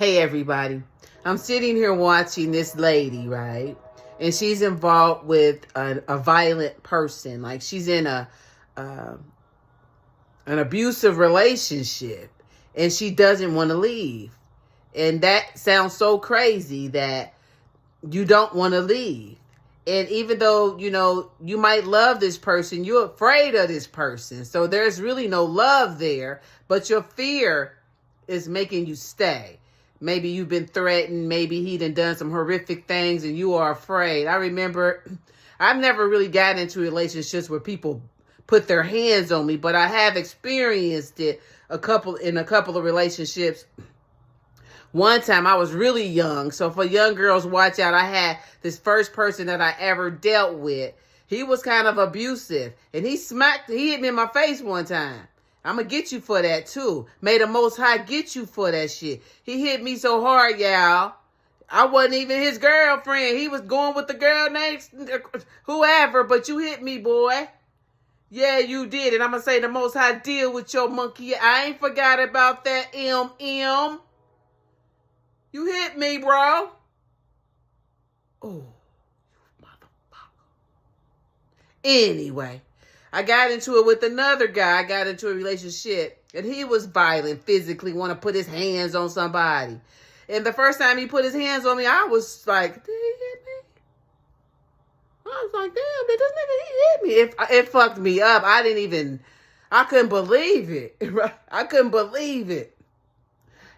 Hey everybody, I'm sitting here watching this lady, right? And she's involved with a violent person. Like she's in uh, an abusive relationship and she doesn't want to leave. And that sounds so crazy that you don't want to leave. And even though, you might love this person, you're afraid of this person. So there's really no love there, but your fear is making you stay. Maybe you've been threatened. Maybe he done some horrific things and you are afraid. I remember I've never really gotten into relationships where people put their hands on me, but I have experienced it in a couple of relationships. One time I was really young. So for young girls, watch out. I had this first person that I ever dealt with. He was kind of abusive and he hit me in my face one time. I'm going to get you for that too. May the Most High get you for that shit. He hit me so hard, y'all. I wasn't even his girlfriend. He was going with the girl next, whoever, but you hit me, boy. Yeah, you did. And I'm going to say the Most High deal with your monkey. I ain't forgot about that, M. You hit me, bro. Oh, motherfucker. Anyway, I got into it with another guy. I got into a relationship, and he was violent, physically, want to put his hands on somebody. And the first time he put his hands on me, I was like, did he hit me? I was like, damn, did this nigga, he hit me? It fucked me up. I couldn't believe it. I couldn't believe it.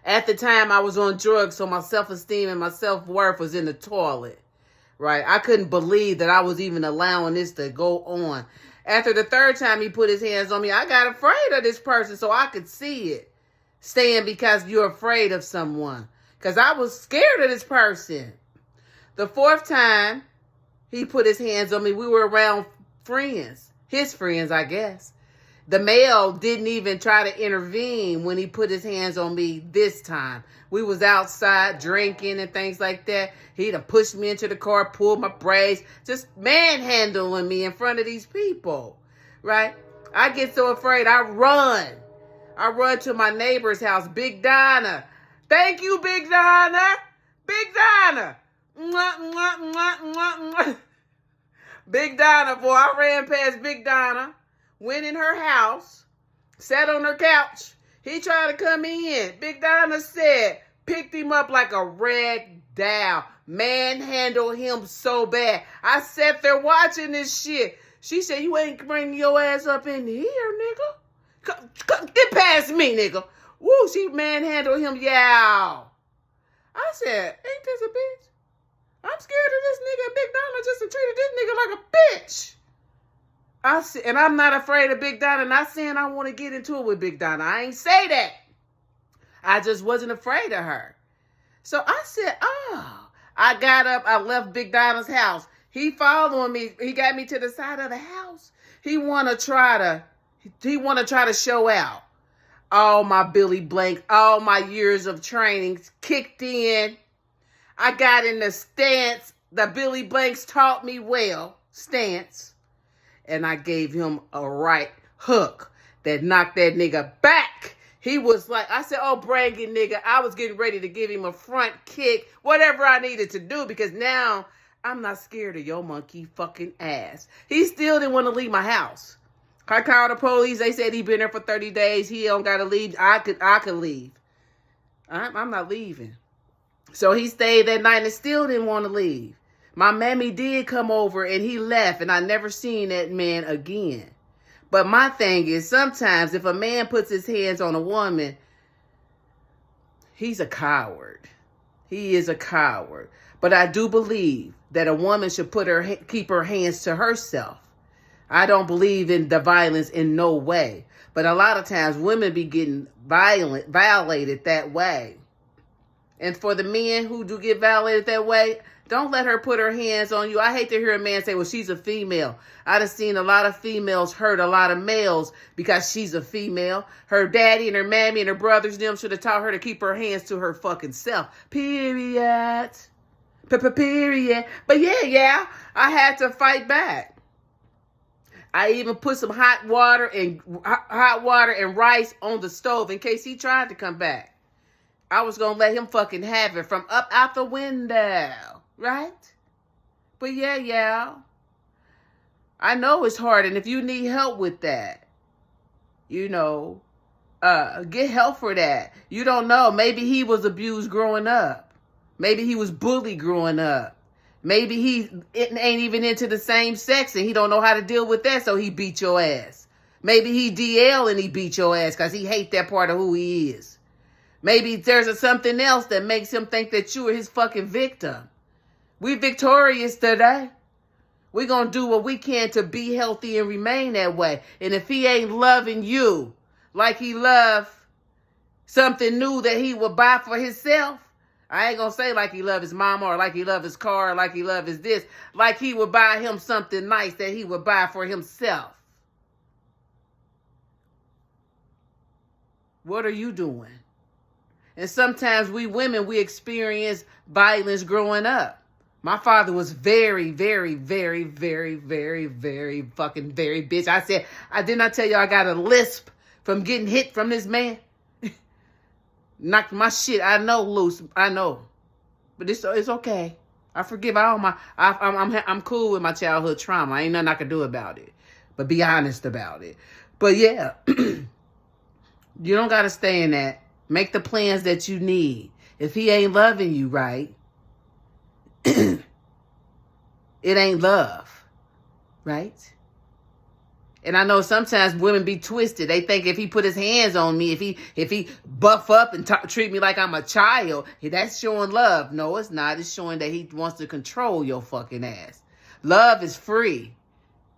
At the time, I was on drugs, so my self-esteem and my self-worth was in the toilet, right? I couldn't believe that I was even allowing this to go on. After the third time he put his hands on me, I got afraid of this person so I could see it. Staying because you're afraid of someone. Because I was scared of this person. The fourth time he put his hands on me, we were around friends. His friends, I guess. The male didn't even try to intervene when he put his hands on me this time. We was outside drinking and things like that. He'd have pushed me into the car, pulled my braids, just manhandling me in front of these people, right? I get so afraid, I run. I run to my neighbor's house, Big Donna. Thank you, Big Donna. Big Donna. Mwah, mwah, mwah, mwah, mwah. Big Donna, boy, I ran past Big Donna. Went in her house, sat on her couch. He tried to come in. Big Donna said, picked him up like a rag doll. Manhandled him so bad. I sat there watching this shit. She said, you ain't bringing your ass up in here, nigga. Get past me, nigga. Woo, she manhandled him, yow. I said, ain't this a bitch? I'm scared of this nigga. And Big Donna just treated this nigga like a bitch. And I'm not afraid of Big Donna. Not saying I want to get into it with Big Donna. I ain't say that. I just wasn't afraid of her. So I said, oh. I got up. I left Big Donna's house. He following me. He got me to the side of the house. He want to try to show out. All my Billy Blank, all my years of training kicked in. I got in the stance. The Billy Blanks taught me well. Stance. And I gave him a right hook that knocked that nigga back. He was like, I said, oh, bragging nigga. I was getting ready to give him a front kick, whatever I needed to do, because now I'm not scared of your monkey fucking ass. He still didn't want to leave my house. I called the police. They said he been there for 30 days. He don't got to leave. I could leave. I'm not leaving. So he stayed that night and still didn't want to leave. My mammy did come over and he left and I never seen that man again. But my thing is, sometimes if a man puts his hands on a woman, he's a coward. He is a coward. But I do believe that a woman should keep her hands to herself. I don't believe in the violence in no way. But a lot of times women be getting violated that way. And for the men who do get violated that way, don't let her put her hands on you. I hate to hear a man say, well, she's a female. I done seen a lot of females hurt a lot of males because she's a female. Her daddy and her mammy and her brothers, them should have taught her to keep her hands to her fucking self. Period. Period. But yeah, I had to fight back. I even put some hot water and rice on the stove in case he tried to come back. I was going to let him fucking have it from up out the window. Right? But yeah. I know it's hard. And if you need help with that, you know, get help for that. You don't know. Maybe he was abused growing up. Maybe he was bullied growing up. Maybe he ain't even into the same sex and he don't know how to deal with that, so he beat your ass. Maybe he DL and he beat your ass because he hate that part of who he is. Maybe there's something else that makes him think that you are his fucking victim. We victorious today. We gonna do what we can to be healthy and remain that way. And if he ain't loving you like he loved something new that he would buy for himself, I ain't gonna say like he love his mama or like he love his car or like he love his this, like he would buy him something nice that he would buy for himself. What are you doing? And sometimes we women, we experience violence growing up. My father was very, very, very, very, very, very fucking very bitch. I said, I did not tell you I got a lisp from getting hit from this man. Knocked my shit, I know, loose. I know. But it's okay. I forgive all my, I'm cool with my childhood trauma. Ain't nothing I can do about it. But be honest about it. But yeah, you don't got to stay in that. Make the plans that you need. If he ain't loving you right, it ain't love, right? And I know sometimes women be twisted. They think if he put his hands on me, if he buff up and treat me like I'm a child, that's showing love. No, it's not. It's showing that he wants to control your fucking ass. Love is free.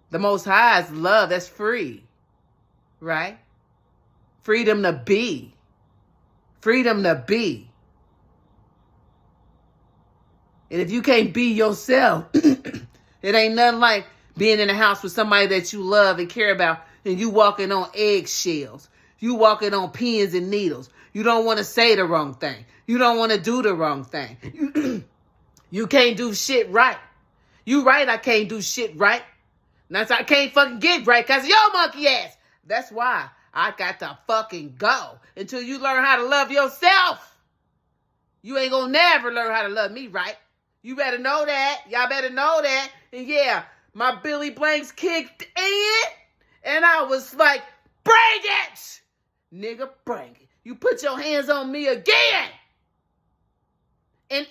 The Most High is love. That's free, right? Freedom to be. Freedom to be. And if you can't be yourself, it ain't nothing like being in a house with somebody that you love and care about and you walking on eggshells. You walking on pins and needles. You don't want to say the wrong thing. You don't want to do the wrong thing. You can't do shit right. You right, I can't do shit right. That's why I can't fucking get right because of your monkey ass. That's why I got to fucking go until you learn how to love yourself. You ain't gonna never learn how to love me right. You better know that. Y'all better know that. And yeah, my Billy Blanks kicked in. And I was like, bring it! Nigga, bring it. You put your hands on me again. And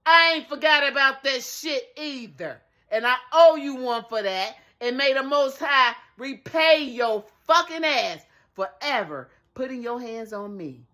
I ain't forgot about that shit either. And I owe you one for that. And may the Most High repay your fucking ass forever putting your hands on me.